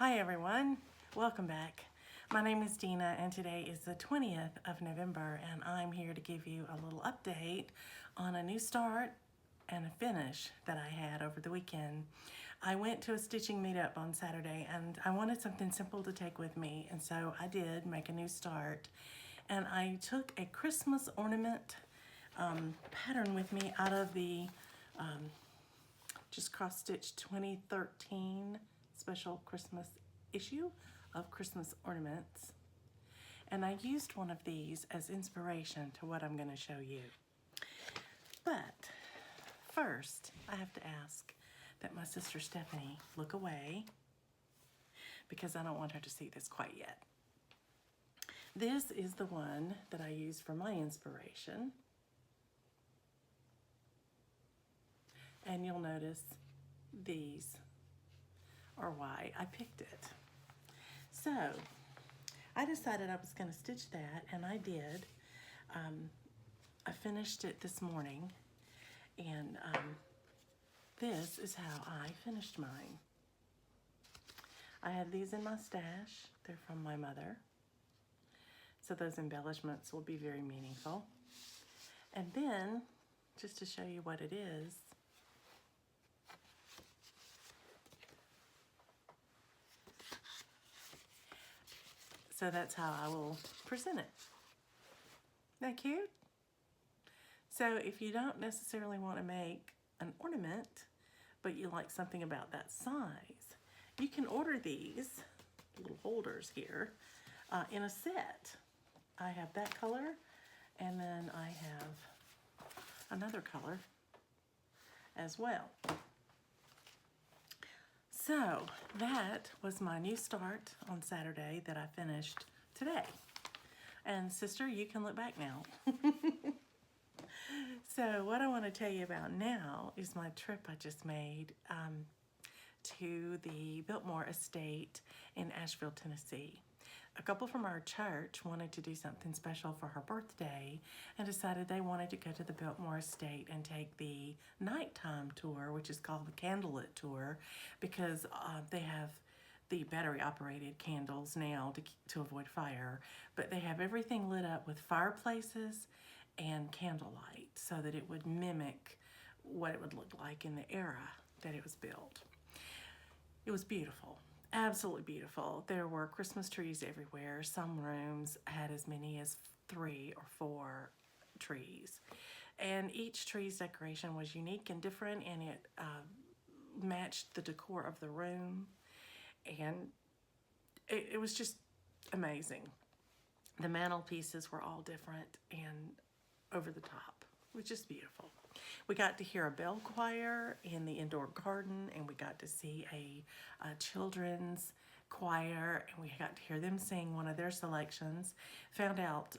Hi everyone, welcome back. My name is Dina and today is the 20th of November and I'm here to give you a little update on a new start and a finish that I had over the weekend. I went to a stitching meetup on Saturday and I wanted something simple to take with me, and so I did make a new start, and I took a Christmas ornament pattern with me out of the just cross stitch 2013 special Christmas issue of Christmas Ornaments, and I used one of these as inspiration to what I'm going to show you. But first I have to ask that my sister Stephanie look away because I don't want her to see this quite yet. This is the one that I used for my inspiration, and you'll notice these are why I picked it. So I decided I was going to stitch that, and I did. I finished it this morning, and this is how I finished mine. I had these in my stash. They're from my mother, so those embellishments will be very meaningful. And then, just to show you what it is, so that's how I will present it. Isn't that cute? So if you don't necessarily want to make an ornament, but you like something about that size, you can order these little holders here in a set. I have that color, and then I have another color as well. So that was my new start on Saturday that I finished today. And sister, you can look back now. So what I want to tell you about now is my trip I just made to the Biltmore estate in Asheville, Tennessee. A couple from our church wanted to do something special for her birthday and decided they wanted to go to the Biltmore estate and take the nighttime tour, which is called the candlelit tour, because they have the battery operated candles now to avoid fire, but they have everything lit up with fireplaces and candlelight so that it would mimic what it would look like in the era that it was built. It was beautiful. Absolutely beautiful. There were Christmas trees everywhere. Some rooms had as many as 3 or 4 trees. And each tree's decoration was unique and different, and it matched the decor of the room. And it was just amazing. The mantelpieces were all different and over the top. It was just beautiful. We got to hear a bell choir in the indoor garden, and we got to see a children's choir, and we got to hear them sing one of their selections. Found out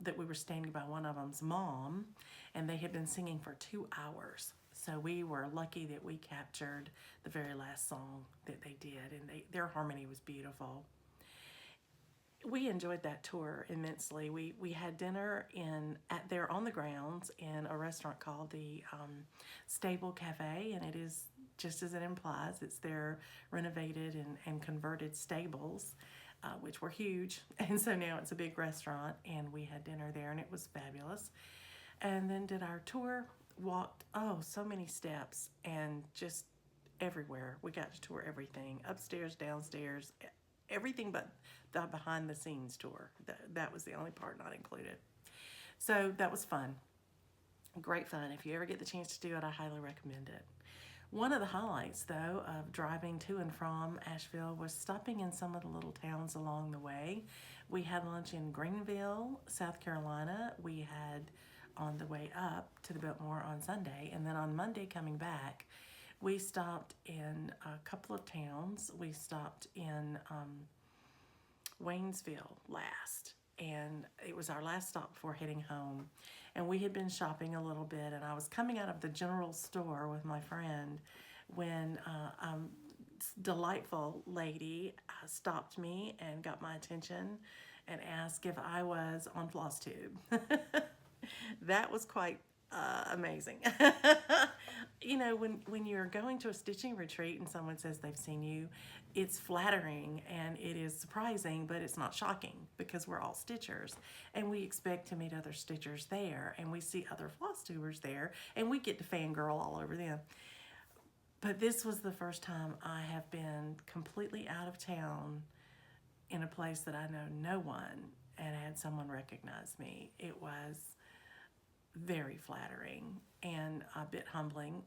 that we were standing by one of them's mom, and they had been singing for 2 hours. So we were lucky that we captured the very last song that they did, and their harmony was beautiful. We enjoyed that tour immensely. We had dinner there on the grounds in a restaurant called the Stable Cafe, and it is just as it implies. It's their renovated and converted stables, which were huge, and so now it's a big restaurant, and we had dinner there, and it was fabulous. And then did our tour, walked, so many steps, and just everywhere. We got to tour everything, upstairs, downstairs, everything but the behind the scenes tour. That was the only part not included. So that was fun. Great fun. If you ever get the chance to do it, I highly recommend it. One of the highlights, though, of driving to and from Asheville was stopping in some of the little towns along the way. We had lunch in Greenville, South Carolina. We had on the way up to the Biltmore on Sunday, and then on Monday coming back, we stopped in a couple of towns. We stopped in Waynesville last, and it was our last stop before heading home. And we had been shopping a little bit, and I was coming out of the general store with my friend when a delightful lady stopped me and got my attention and asked if I was on floss tube. That was quite amazing. you know, when you're going to a stitching retreat and someone says they've seen you, it's flattering and it is surprising, but it's not shocking because we're all stitchers and we expect to meet other stitchers there and we see other floss tubers there and we get to fangirl all over them. But this was the first time I have been completely out of town in a place that I know no one and had someone recognize me. It was very flattering and a bit humbling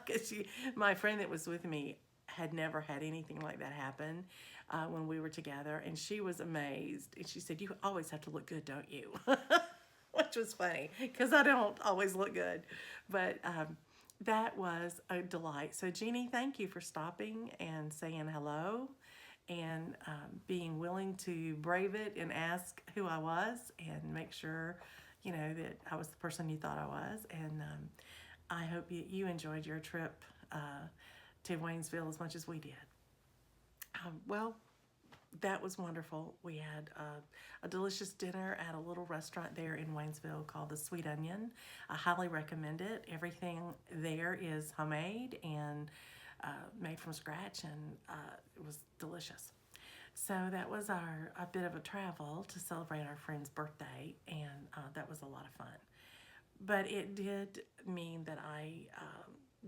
because my friend that was with me had never had anything like that happen when we were together, and she was amazed. And she said, "You always have to look good, don't you?" Which was funny because I don't always look good, but that was a delight. So Jeannie, thank you for stopping and saying hello and being willing to brave it and ask who I was and make sure, you know, that I was the person you thought I was. And I hope you enjoyed your trip to Waynesville as much as we did. Well, that was wonderful. We had a delicious dinner at a little restaurant there in Waynesville called the Sweet Onion. I highly recommend it. Everything there is homemade and made from scratch, and it was delicious. So that was a bit of a travel to celebrate our friend's birthday, and that was a lot of fun. But it did mean that I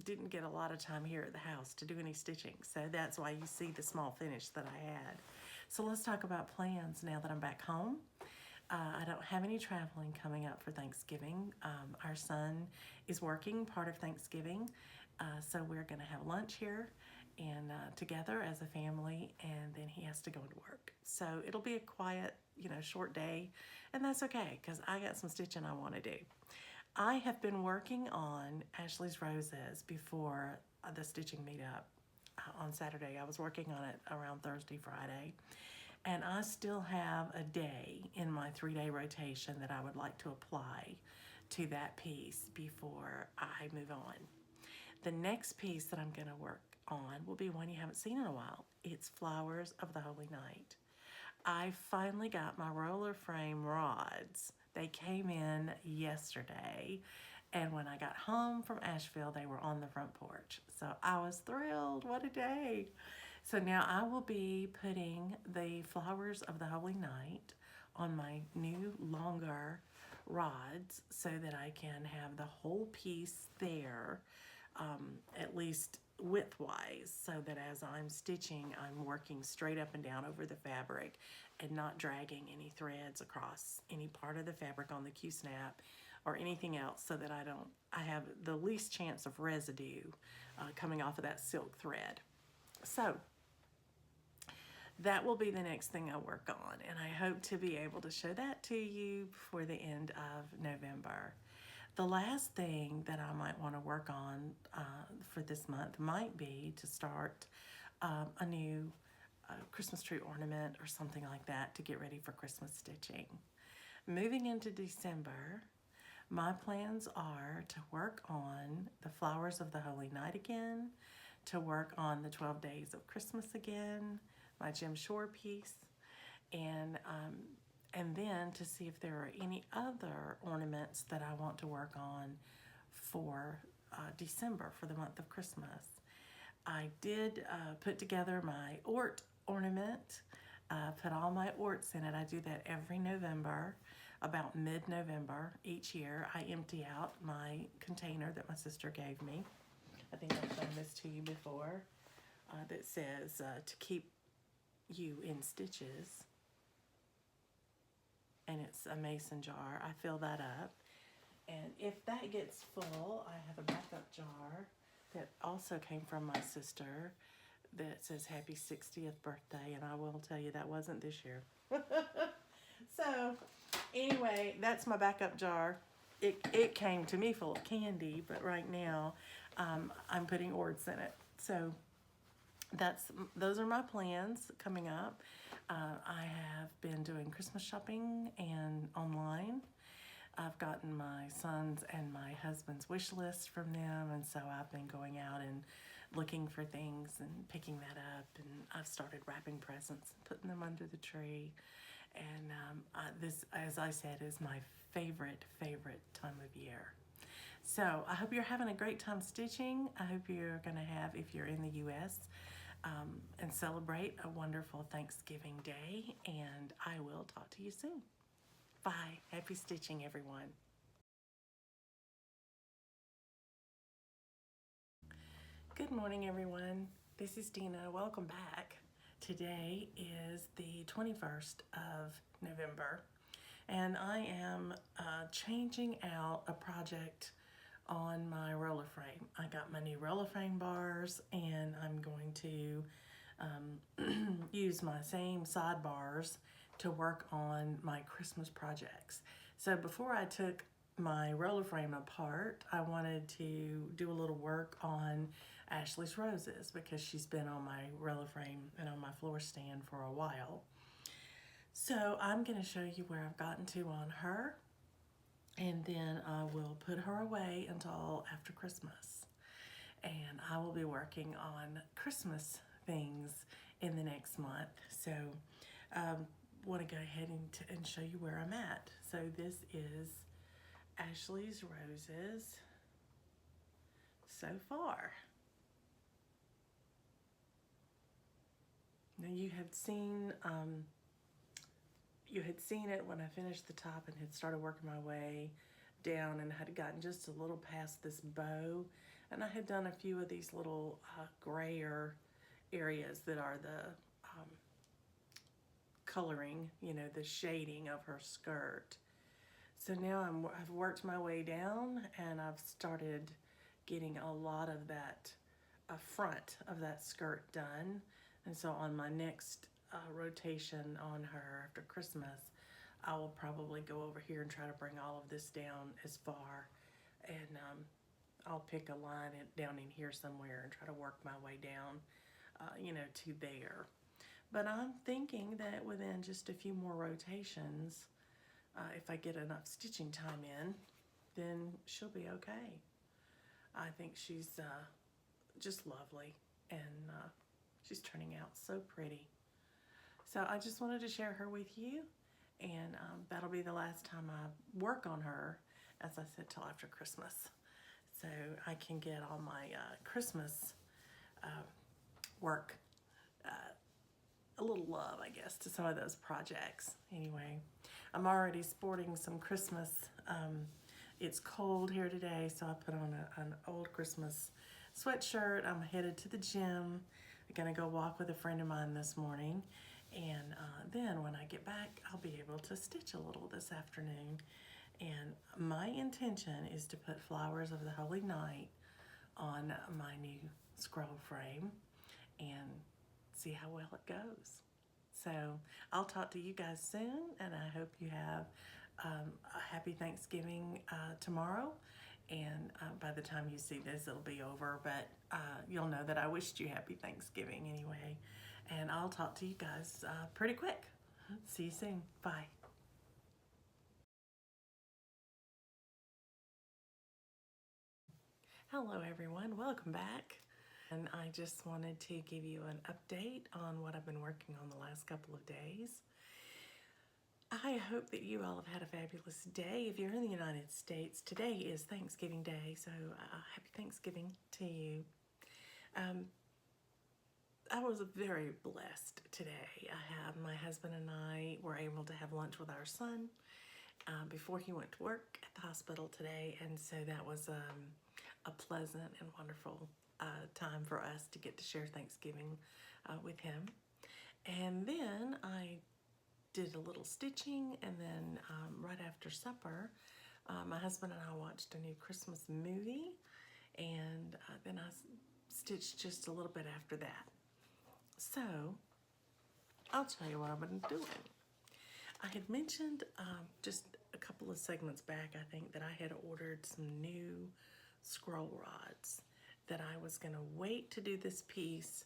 didn't get a lot of time here at the house to do any stitching. So that's why you see the small finish that I had. So let's talk about plans now that I'm back home. I don't have any traveling coming up for Thanksgiving. Our son is working part of Thanksgiving, so we're going to have lunch here and together as a family, and then he has to go to work. So it'll be a quiet, you know, short day, and that's okay because I got some stitching I want to do. I have been working on Ashley's Roses before the stitching meetup on Saturday. I was working on it around Thursday, Friday, and I still have a day in my 3-day rotation that I would like to apply to that piece before I move on. The next piece that I'm going to work on will be one you haven't seen in a while. It's Flowers of the Holy Night. I finally got my roller frame rods. They came in yesterday, and when I got home from Asheville, they were on the front porch. So I was thrilled. What a day. So now I will be putting the Flowers of the Holy Night on my new longer rods so that I can have the whole piece there, at least width-wise, so that as I'm stitching, I'm working straight up and down over the fabric and not dragging any threads across any part of the fabric on the Q-snap or anything else, so that I have the least chance of residue coming off of that silk thread. So that will be the next thing I work on, and I hope to be able to show that to you before the end of November. The last thing that I might want to work on for this month might be to start a new Christmas tree ornament or something like that to get ready for Christmas stitching. Moving into December, my plans are to work on the Flowers of the Holy Night again, to work on the 12 Days of Christmas again, my Jim Shore piece, and then to see if there are any other ornaments that I want to work on for December, for the month of Christmas. I did put together my ornament, put all my orts in it. I do that every November, about mid-November each year. I empty out my container that my sister gave me. I think I've shown this to you before, that says to keep you in stitches. And it's a mason jar. I fill that up. And if that gets full, I have a backup jar that also came from my sister that says happy 60th birthday, and I will tell you that wasn't this year. So anyway, that's my backup jar. It came to me full of candy, but right now I'm putting ords in it. So those are my plans coming up. I have been doing Christmas shopping and online. I've gotten my son's and my husband's wish list from them, and so I've been going out and looking for things and picking that up, and I've started wrapping presents and putting them under the tree. And this, as I said, is my favorite time of year. So I hope you're having a great time stitching. I hope you're gonna have, if you're in the US, and celebrate a wonderful Thanksgiving Day, and I will talk to you soon. Bye. Happy stitching, everyone. Good morning, everyone. This is Dina. Welcome back. Today is the 21st of November, and I am changing out a project on my roller frame. I got my new roller frame bars, and I'm going to use my same sidebars to work on my Christmas projects. So before I took my roller frame apart, I wanted to do a little work on Ashley's roses because she's been on my roller frame and on my floor stand for a while. So I'm going to show you where I've gotten to on her, and then I will put her away until after Christmas. And I will be working on Christmas things in the next month. So want to go ahead and show you where I'm at. So this is Ashley's roses so far. Now you had seen it when I finished the top and had started working my way down and had gotten just a little past this bow, and I had done a few of these little grayer areas that are the coloring, you know, the shading of her skirt. So now I've worked my way down, and I've started getting a lot of that front of that skirt done. And so on my next rotation on her after Christmas, I will probably go over here and try to bring all of this down as far, and I'll pick a line down in here somewhere and try to work my way down, you know, to there. But I'm thinking that within just a few more rotations, if I get enough stitching time in, then she'll be okay. I think she's just lovely, and she's turning out so pretty. So I just wanted to share her with you, and that'll be the last time I work on her, as I said, till after Christmas. So I can get all my Christmas work a little love, I guess, to some of those projects. Anyway, I'm already sporting some Christmas. It's cold here today, so I put on an old Christmas sweatshirt. I'm headed to the gym. I'm gonna go walk with a friend of mine this morning, and then when I get back, I'll be able to stitch a little this afternoon. And my intention is to put Flowers of the Holy Night on my new scroll frame and see how well it goes. So I'll talk to you guys soon, and I hope you have a happy Thanksgiving tomorrow. And by the time you see this, it'll be over, but you'll know that I wished you happy Thanksgiving anyway. And I'll talk to you guys pretty quick. See you soon. Bye. Hello, everyone. Welcome back. And I just wanted to give you an update on what I've been working on the last couple of days. I hope that you all have had a fabulous day. If you're in the United States, today is Thanksgiving Day, so happy Thanksgiving to you. I was very blessed today. My husband and I were able to have lunch with our son before he went to work at the hospital today, and so that was a pleasant and wonderful time for us to get to share Thanksgiving with him. And then I did a little stitching, and then right after supper, my husband and I watched a new Christmas movie, and then I stitched just a little bit after that. So I'll tell you what I've been doing. I had mentioned just a couple of segments back, I think, that I had ordered some new scroll rods, that I was gonna wait to do this piece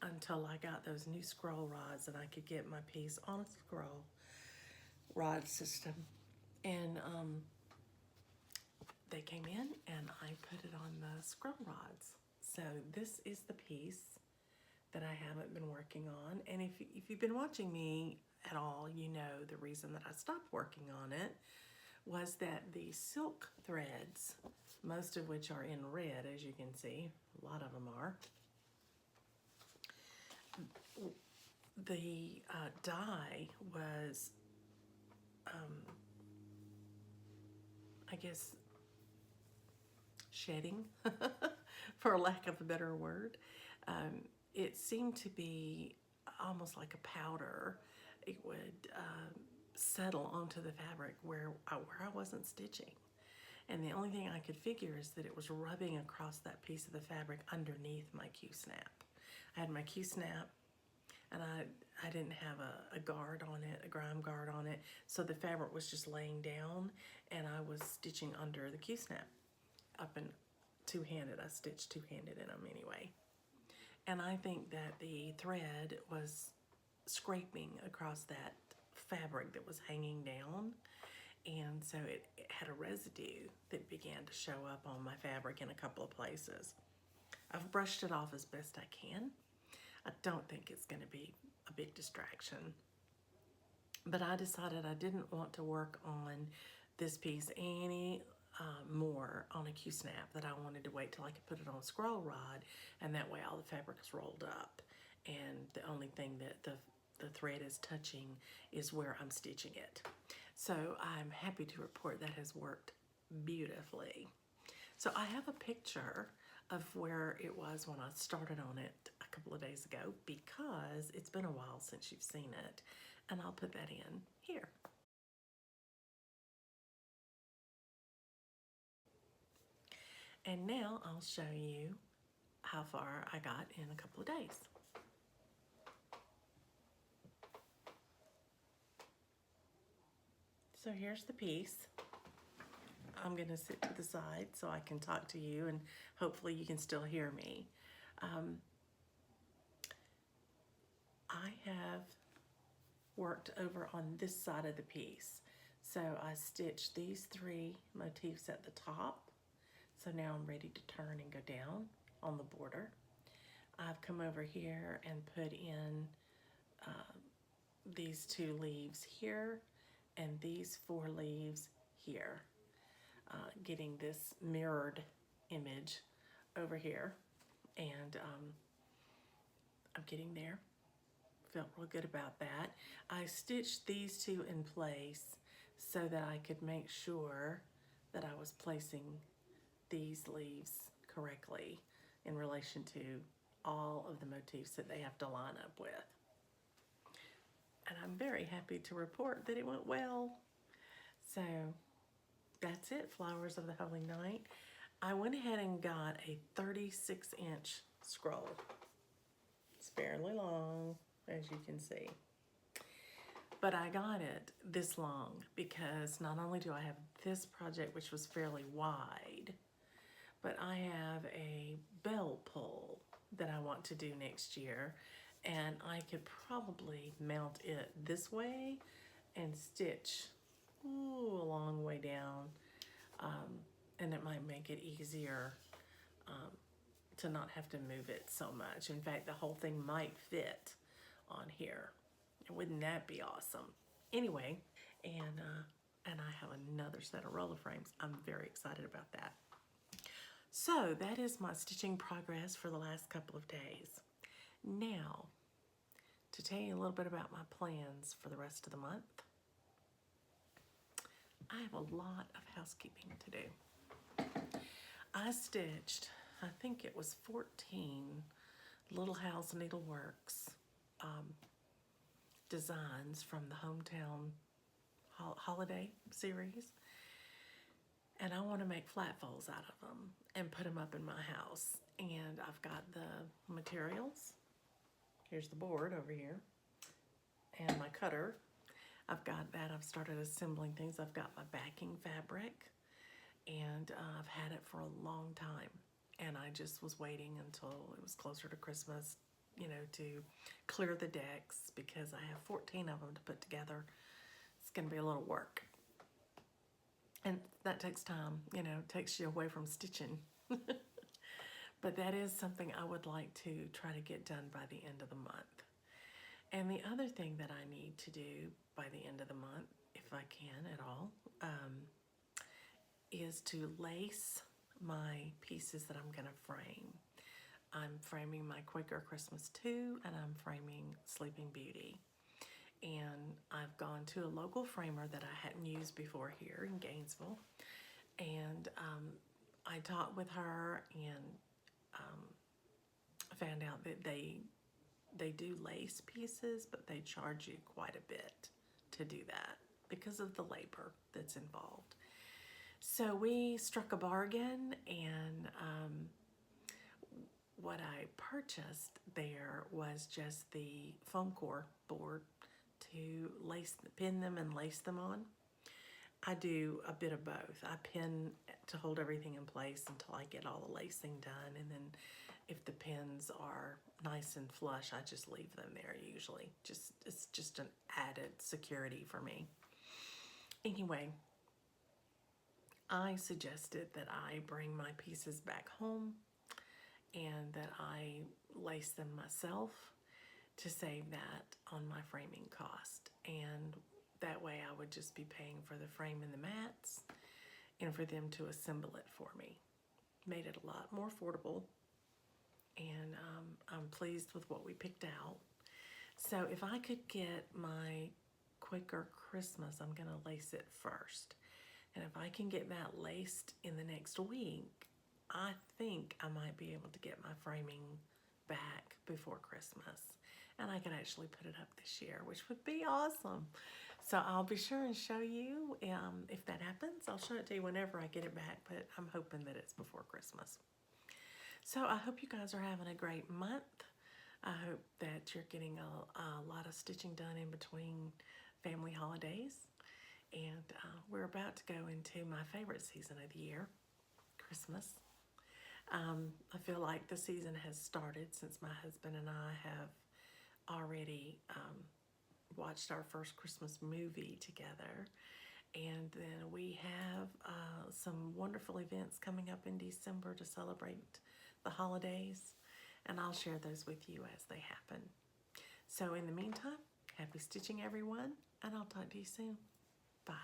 until I got those new scroll rods and I could get my piece on a scroll rod system. And they came in and I put it on the scroll rods. So this is the piece that I haven't been working on. And if you've been watching me at all, you know the reason that I stopped working on it was that the silk threads, most of which are in red, as you can see, a lot of them are, the dye was, I guess, shedding, for lack of a better word. It seemed to be almost like a powder. It would settle onto the fabric where I wasn't stitching. And the only thing I could figure is that it was rubbing across that piece of the fabric underneath my Q-snap. I had my Q-snap, and I didn't have a guard on it, a grime guard on it, so the fabric was just laying down, and I was stitching under the Q-snap, up and two-handed. I stitched two-handed in them anyway. And I think that the thread was scraping across that fabric that was hanging down, and so it had a residue that began to show up on my fabric in a couple of places. I've brushed it off as best I can. I don't think it's going to be a big distraction, but I decided I didn't want to work on this piece any more on a Q-snap, that I wanted to wait till I could put it on a scroll rod, and that way all the fabric is rolled up, and the only thing that the thread is touching is where I'm stitching it. So I'm happy to report that has worked beautifully. So I have a picture of where it was when I started on it a couple of days ago, because it's been a while since you've seen it, and I'll put that in here. And now I'll show you how far I got in a couple of days. So here's the piece. I'm going to sit to the side so I can talk to you, and hopefully you can still hear me. I have worked over on this side of the piece. So I stitched these three motifs at the top. So now I'm ready to turn and go down on the border. I've come over here and put in these two leaves here and these four leaves here, getting this mirrored image over here, and I'm getting there. Felt real good about that. I stitched these two in place so that I could make sure that I was placing these leaves correctly in relation to all of the motifs that they have to line up with. And I'm very happy to report that it went well. So that's it, Flowers of the Holy Night. I went ahead and got a 36-inch scroll. It's fairly long, as you can see. But I got it this long because not only do I have this project, which was fairly wide, but I have a bell pull that I want to do next year, and I could probably mount it this way and stitch a long way down, and it might make it easier to not have to move it so much. In fact, the whole thing might fit on here. Wouldn't that be awesome? Anyway, and I have another set of roller frames. I'm very excited about that. So that is my stitching progress for the last couple of days. Now, to tell you a little bit about my plans for the rest of the month, I have a lot of housekeeping to do. I stitched, I think it was 14 Little House Needleworks designs from the Hometown Holiday series. And I want to make flat folds out of them and put them up in my house. And I've got the materials. Here's the board over here. And my cutter. I've got that. I've started assembling things. I've got my backing fabric. And I've had it for a long time. And I just was waiting until it was closer to Christmas, you know, to clear the decks, because I have 14 of them to put together. It's going to be a little work. And that takes time, you know, takes you away from stitching. But that is something I would like to try to get done by the end of the month. And the other thing that I need to do by the end of the month, if I can at all, is to lace my pieces that I'm gonna frame. I'm framing my Quaker Christmas 2 and I'm framing Sleeping Beauty. And I've gone to a local framer that I hadn't used before here in Gainesville. And I talked with her and found out that they do lace pieces, but they charge you quite a bit to do that because of the labor that's involved. So we struck a bargain, and what I purchased there was just the foam core board to pin them and lace them on. I do a bit of both. I pin to hold everything in place until I get all the lacing done, and then if the pins are nice and flush, I just leave them there usually. It's just an added security for me. Anyway, I suggested that I bring my pieces back home and that I lace them myself to save that on my framing cost. And that way I would just be paying for the frame and the mats and for them to assemble it for me. Made it a lot more affordable, and I'm pleased with what we picked out. So if I could get my Quaker Christmas, I'm gonna lace it first. And if I can get that laced in the next week, I think I might be able to get my framing back before Christmas. And I can actually put it up this year, which would be awesome. So I'll be sure and show you if that happens. I'll show it to you whenever I get it back, but I'm hoping that it's before Christmas. So I hope you guys are having a great month. I hope that you're getting a lot of stitching done in between family holidays. And we're about to go into my favorite season of the year, Christmas. I feel like the season has started since my husband and I have already watched our first Christmas movie together. And then we have some wonderful events coming up in December to celebrate the holidays. And I'll share those with you as they happen. So in the meantime, happy stitching everyone, and I'll talk to you soon. Bye.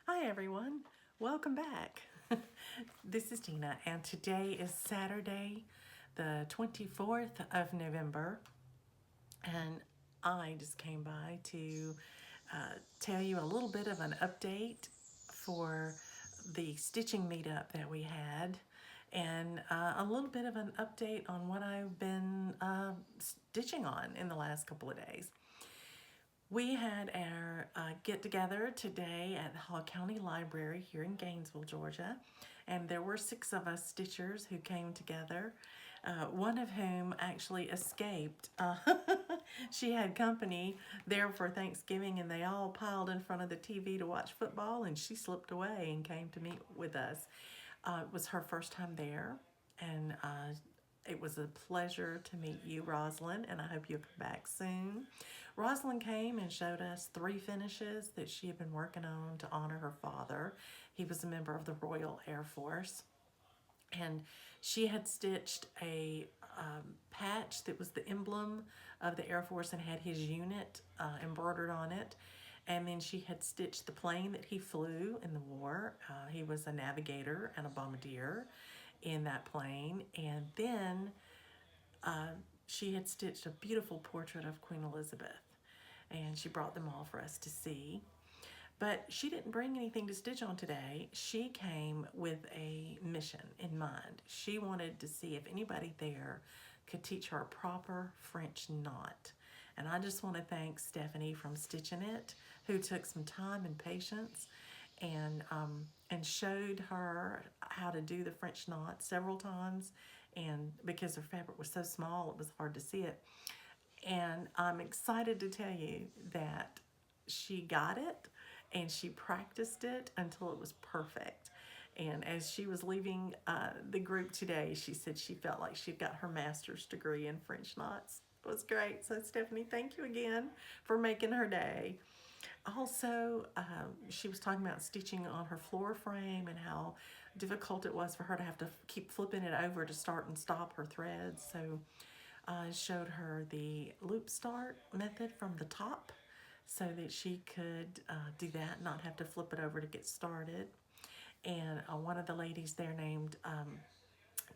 Hi everyone, welcome back. This is Tina, and today is Saturday, the 24th of November, and I just came by to tell you a little bit of an update for the stitching meetup that we had, and a little bit of an update on what I've been stitching on in the last couple of days. We had our get-together today at the Hall County Library here in Gainesville, Georgia, and there were 6 of us stitchers who came together, one of whom actually escaped. She had company there for Thanksgiving, and they all piled in front of the TV to watch football, and she slipped away and came to meet with us. It was her first time there, and it was a pleasure to meet you, Rosalind, and I hope you'll come back soon. Rosalind came and showed us 3 finishes that she had been working on to honor her father. He was a member of the Royal Air Force, and she had stitched a patch that was the emblem of the Air Force and had his unit embroidered on it. And then she had stitched the plane that he flew in the war. He was a navigator and a bombardier in that plane. And then she had stitched a beautiful portrait of Queen Elizabeth, and she brought them all for us to see. But she didn't bring anything to stitch on today. She came with a mission in mind. She wanted to see if anybody there could teach her a proper French knot. And I just want to thank Stephanie from Stitching It, who took some time and patience and showed her how to do the French knot several times. And because her fabric was so small, it was hard to see it. And I'm excited to tell you that she got it and she practiced it until it was perfect. And as she was leaving the group today, she said she felt like she'd got her master's degree in French knots. It was great. So Stephanie, thank you again for making her day. Also, she was talking about stitching on her floor frame and how difficult it was for her to have to keep flipping it over to start and stop her threads. So showed her the loop start method from the top so that she could do that, not have to flip it over to get started. And one of the ladies there named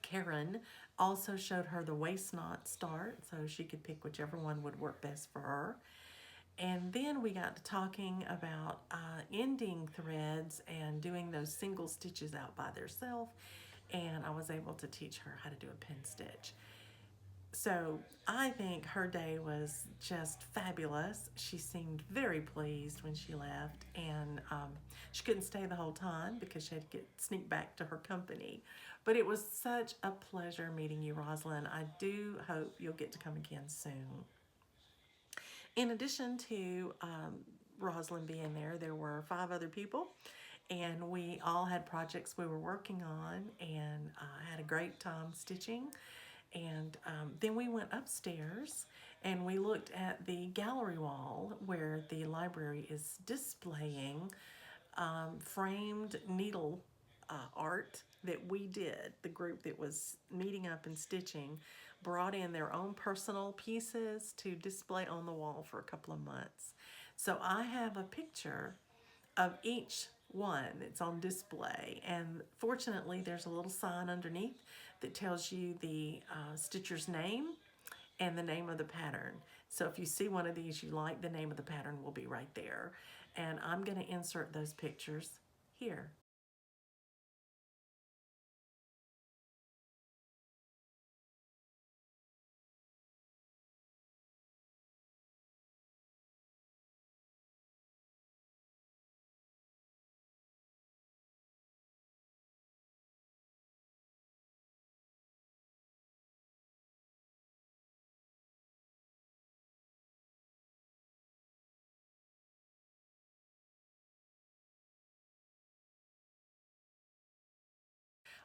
Karen also showed her the waist knot start so she could pick whichever one would work best for her. And then we got to talking about ending threads and doing those single stitches out by themselves. And I was able to teach her how to do a pin stitch. So I think her day was just fabulous. She seemed very pleased when she left, and she couldn't stay the whole time because she had to sneak back to her company. But it was such a pleasure meeting you, Rosalind. I do hope you'll get to come again soon. In addition to Rosalind being there, there were 5 other people, and we all had projects we were working on, and had a great time stitching. And then we went upstairs and we looked at the gallery wall where the library is displaying framed needle art that we did. The group that was meeting up and stitching brought in their own personal pieces to display on the wall for a couple of months. So I have a picture of each one that's on display, and fortunately there's a little sign underneath that tells you the stitcher's name and the name of the pattern. So if you see one of these you like, the name of the pattern will be right there. And I'm going to insert those pictures here.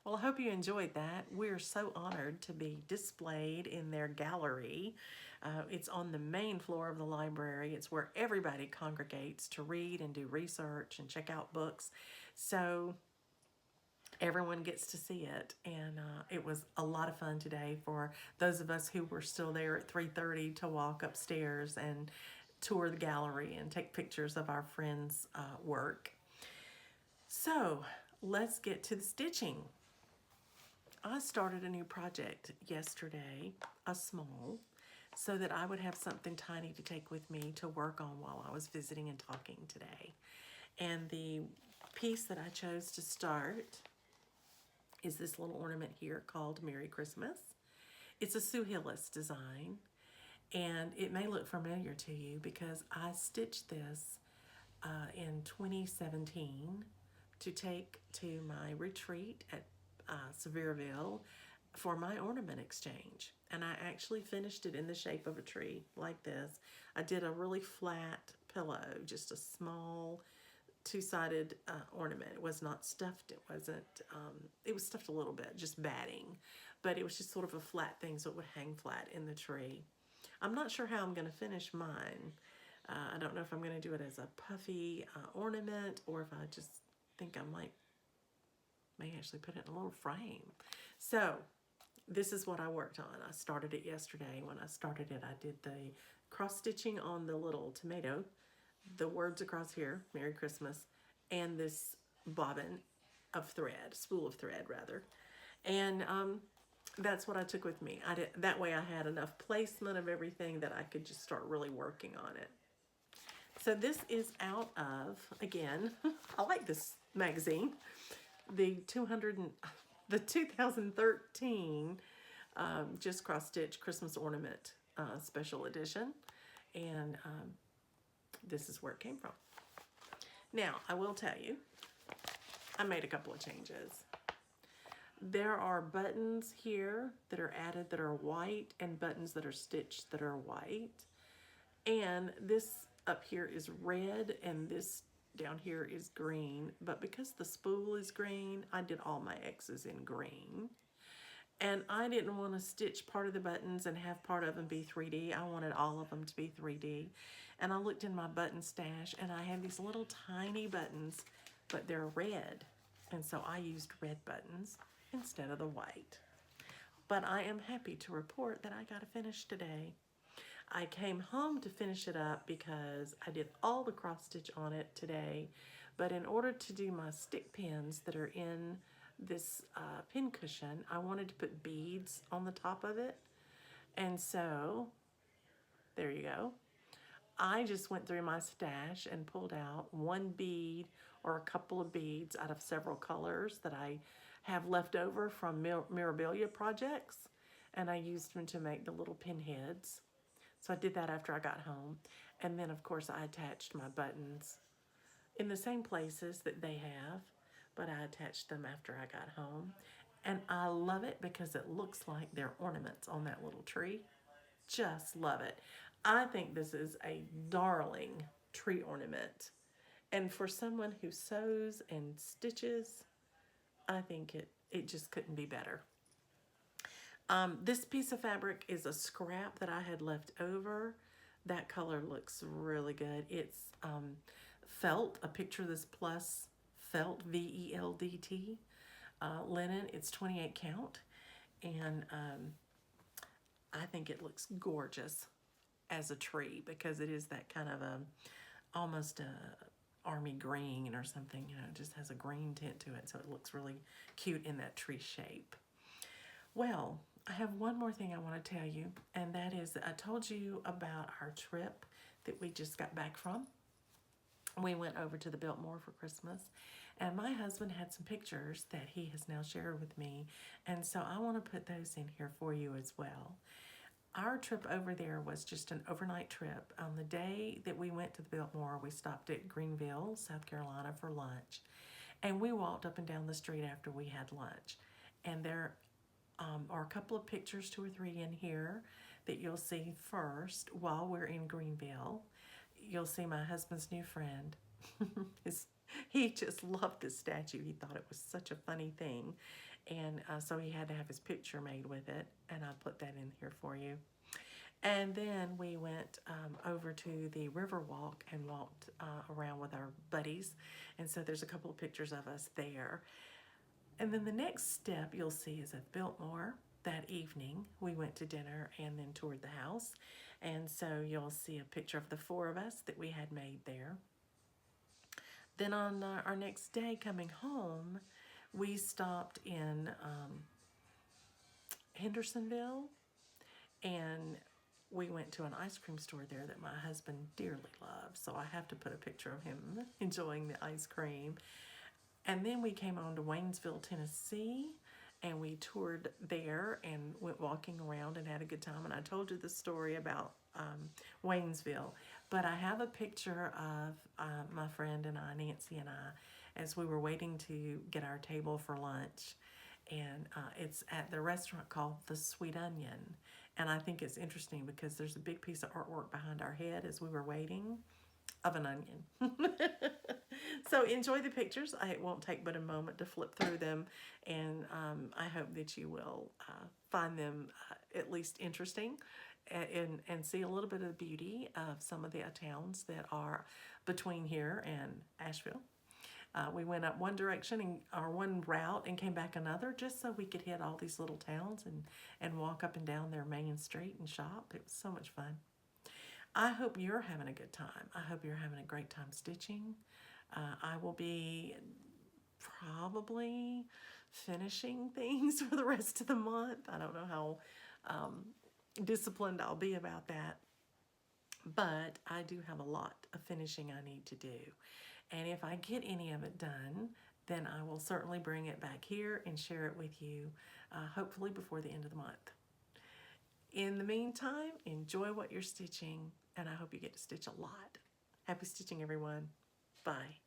Well, I hope you enjoyed that. We're so honored to be displayed in their gallery. It's on the main floor of the library. It's where everybody congregates to read and do research and check out books. So everyone gets to see it, and it was a lot of fun today for those of us who were still there at 3:30 to walk upstairs and tour the gallery and take pictures of our friends' work. So let's get to the stitching. I started a new project yesterday, a small, so that I would have something tiny to take with me to work on while I was visiting and talking today. And the piece that I chose to start is this little ornament here called Merry Christmas. It's a Sue Hillis design, and it may look familiar to you because I stitched this in 2017 to take to my retreat at Sevierville for my ornament exchange. And I actually finished it in the shape of a tree like this. I did a really flat pillow, just a small two-sided ornament. It was not stuffed. It wasn't, it was stuffed a little bit, just batting. But it was just sort of a flat thing so it would hang flat in the tree. I'm not sure how I'm going to finish mine. I don't know if I'm going to do it as a puffy ornament or if I just think I may actually put it in a little frame. So this is what I worked on. I started it yesterday. When I started it, I did the cross stitching on the little tomato, the words across here, Merry Christmas, and this bobbin of thread, spool of thread rather. And that's what I took with me. That way I had enough placement of everything that I could just start really working on it. So this is out of, again, I like this magazine, the 2013 Just Cross Stitch Christmas Ornament Special Edition. And this is where it came from. Now, I will tell you, I made a couple of changes. There are buttons here that are added that are white and buttons that are stitched that are white. And this up here is red and this down here is green. But because the spool is green, I did all my X's in green. And I didn't want to stitch part of the buttons and have part of them be 3D. I wanted all of them to be 3D. And I looked in my button stash and I have these little tiny buttons, but they're red. And so I used red buttons instead of the white. but I am happy to report that I got it finished today. I came home to finish it up because I did all the cross stitch on it today, but in order to do my stick pins that are in this pin cushion, I wanted to put beads on the top of it, and so there you go. I just went through my stash and pulled out one bead or a couple of beads out of several colors that I have left over from Mirabilia projects, and I used them to make the little pin heads. So I did that after I got home. And then of course I attached my buttons in the same places that they have, but I attached them after I got home. And I love it because it looks like they're ornaments on that little tree. Just love it. I think this is a darling tree ornament. And for someone who sews and stitches, I think it just couldn't be better. This piece of fabric is a scrap that I had left over. That color looks really good. It's felt, a picture of this plus felt, V-E-L-D-T, linen. It's 28 count, and I think it looks gorgeous as a tree because it is that kind of almost a army green or something, you know, it just has a green tint to it, so it looks really cute in that tree shape. Well, I have one more thing I want to tell you, and that is that I told you about our trip that we just got back from. We went over to the Biltmore for Christmas, and my husband had some pictures that he has now shared with me, and so I want to put those in here for you as well. Our trip over there was just an overnight trip. On the day that we went to the Biltmore, we stopped at Greenville, South Carolina for lunch, and we walked up and down the street after we had lunch. And there are a couple of pictures, 2 or 3 in here that you'll see first while we're in Greenville. You'll see my husband's new friend. He just loved this statue. He thought it was such a funny thing. And so he had to have his picture made with it, and I put that in here for you. And then we went over to the Riverwalk and walked around with our buddies. And so there's a couple of pictures of us there. And then the next step you'll see is at Biltmore. That evening, we went to dinner and then toured the house. And so you'll see a picture of the 4 of us that we had made there. Then on our next day coming home, we stopped in Hendersonville, and we went to an ice cream store there that my husband dearly loves. So I have to put a picture of him enjoying the ice cream. And then we came on to Waynesville, Tennessee, and we toured there and went walking around and had a good time. And I told you the story about Waynesville, but I have a picture of my friend and I, Nancy and I, as we were waiting to get our table for lunch. And it's at the restaurant called The Sweet Onion. And I think it's interesting because there's a big piece of artwork behind our head as we were waiting of an onion. So enjoy the pictures. It won't take but a moment to flip through them, and I hope that you will find them at least interesting and see a little bit of the beauty of some of the towns that are between here and Asheville. We went up one direction or one route and came back another just so we could hit all these little towns and walk up and down their main street and shop. It was so much fun. I hope you're having a good time. I hope you're having a great time stitching. I will be probably finishing things for the rest of the month. I don't know how disciplined I'll be about that, but I do have a lot of finishing I need to do. And if I get any of it done, then I will certainly bring it back here and share it with you, hopefully before the end of the month. In the meantime, enjoy what you're stitching, and I hope you get to stitch a lot. Happy stitching, everyone. Bye.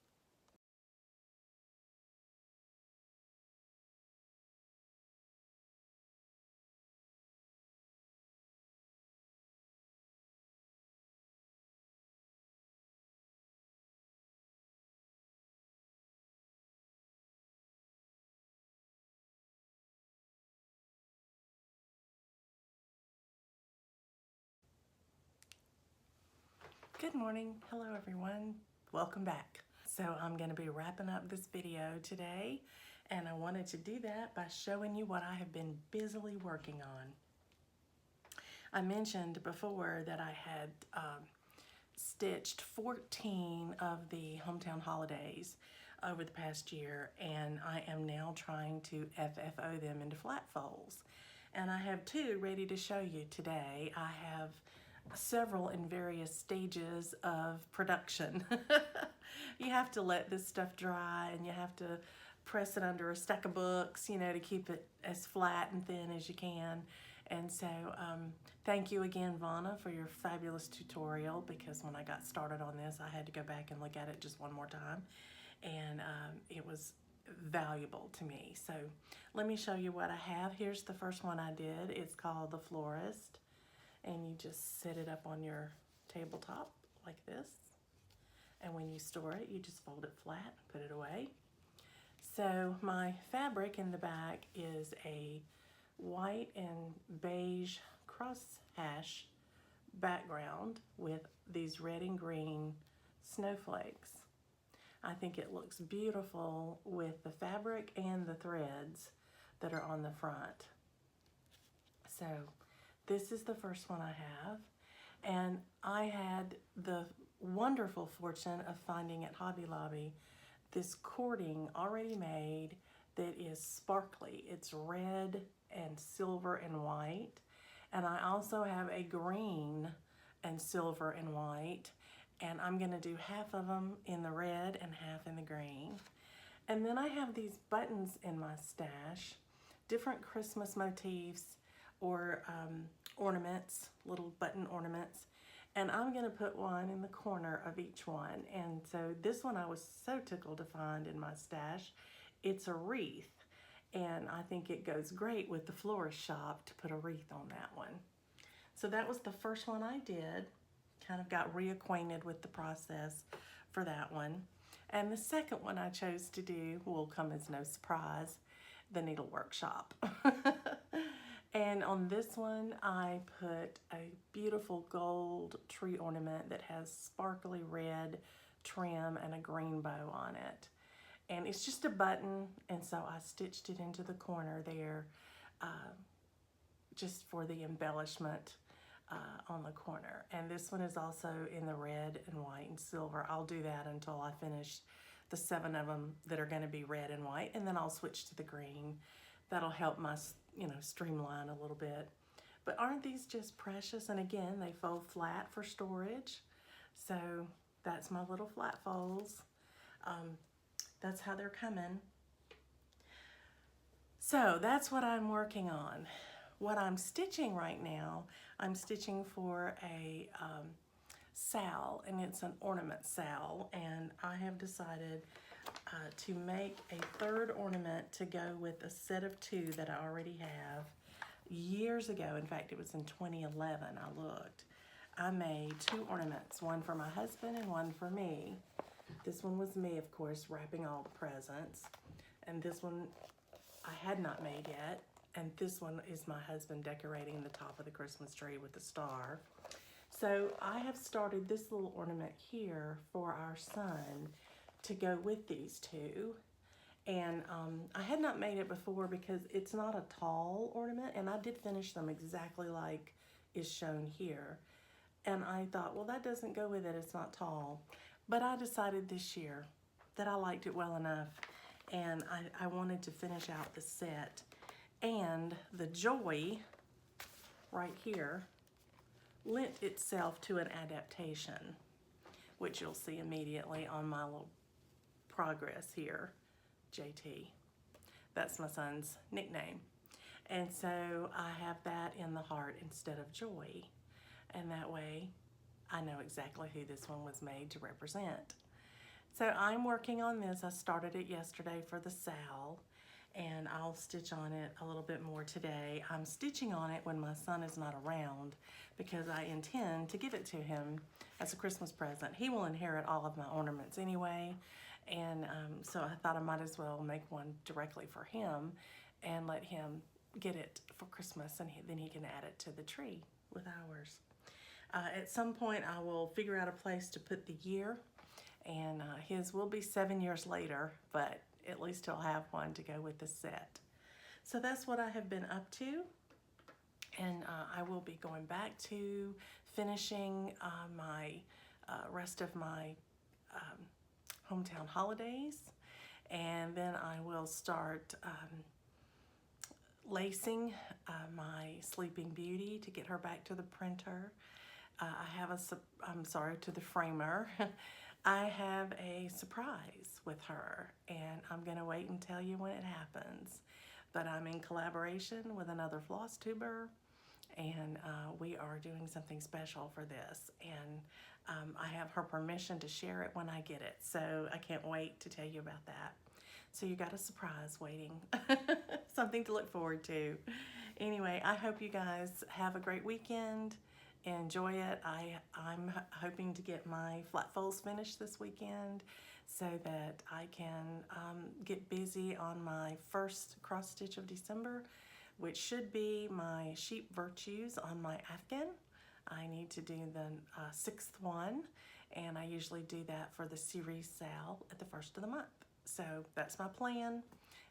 Good morning. Hello, everyone. Welcome back. So I'm going to be wrapping up this video today, And I wanted to do that by showing you what I have been busily working on. I mentioned before that I had stitched 14 of the hometown holidays over the past year, and I am now trying to FFO them into flat folds. And I have 2 ready to show you today. I have several in various stages of production. You have to let this stuff dry, and you have to press it under a stack of books, you know, to keep it as flat and thin as you can. And so thank you again, Vonna, for your fabulous tutorial, because when I got started on this, I had to go back and look at it just one more time, and it was valuable to me. So let me show you what I have. Here's the first one I did. It's called The Florist, and you just set it up on your tabletop like this, and when you store it, you just fold it flat and put it away. So my fabric in the back is a white and beige crosshatch background with these red and green snowflakes. I think it looks beautiful with the fabric and the threads that are on the front. So this is the first one I have, and I had the wonderful fortune of finding at Hobby Lobby this cording already made that is sparkly. It's red and silver and white, and I also have a green and silver and white, and I'm gonna do half of them in the red and half in the green. And then I have these buttons in my stash, different Christmas motifs or ornaments, little button ornaments, and I'm gonna put one in the corner of each one. And so this one I was so tickled to find in my stash. It's a wreath, and I think it goes great with the florist shop to put a wreath on that one. So that was the first one I did. Kind of got reacquainted with the process for that one. And the second one I chose to do will come as no surprise, the Needleworks shop. And on this one, I put a beautiful gold tree ornament that has sparkly red trim and a green bow on it. And it's just a button, and so I stitched it into the corner there just for the embellishment on the corner. And this one is also in the red and white and silver. I'll do that until I finish the 7 of them that are going to be red and white, and then I'll switch to the green. That'll help my, you know, streamline a little bit. But aren't these just precious? And again, they fold flat for storage. So that's my little flat folds. That's how they're coming. So that's what I'm working on. What I'm stitching right now, I'm stitching for a sal, and it's an ornament sal, and I have decided to make a 3rd ornament to go with a set of 2 that I already have. Years ago, in fact, it was in 2011, I looked. I made 2 ornaments, one for my husband and one for me. This one was me, of course, wrapping all the presents, and this one I had not made yet, and this one is my husband decorating the top of the Christmas tree with the star. So I have started this little ornament here for our son to go with these 2. And I had not made it before because it's not a tall ornament, and I did finish them exactly like is shown here. And I thought, well, that doesn't go with it, it's not tall. But I decided this year that I liked it well enough, and I wanted to finish out the set. And the joy right here lent itself to an adaptation, which you'll see immediately on my little progress here, JT. That's my son's nickname. And so I have that in the heart instead of joy. And that way I know exactly who this one was made to represent. So I'm working on this. I started it yesterday for the sal, and I'll stitch on it a little bit more today. I'm stitching on it when my son is not around because I intend to give it to him as a Christmas present. He will inherit all of my ornaments anyway, and so I thought I might as well make one directly for him and let him get it for Christmas, and then he can add it to the tree with ours. At some point I will figure out a place to put the year, and his will be 7 years later, but at least he'll have one to go with the set. So that's what I have been up to, and I will be going back to finishing my rest of my hometown holidays, and then I will start lacing my Sleeping Beauty to get her back to the printer. I'm sorry, to the framer. I have a surprise with her, and I'm gonna wait and tell you when it happens. But I'm in collaboration with another floss tuber, and we are doing something special for this, and I have her permission to share it when I get it, so I can't wait to tell you about that. So you got a surprise waiting, something to look forward to. Anyway, I hope you guys have a great weekend. Enjoy it. I'm hoping to get my flat folds finished this weekend so that I can get busy on my first cross stitch of December, which should be my Sheep Virtues on my Afghan. I need to do the 6th one, and I usually do that for the series sale at the first of the month. So that's my plan.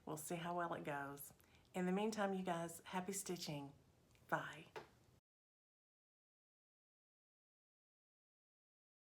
We'll see how well it goes. In the meantime, you guys, happy stitching. Bye.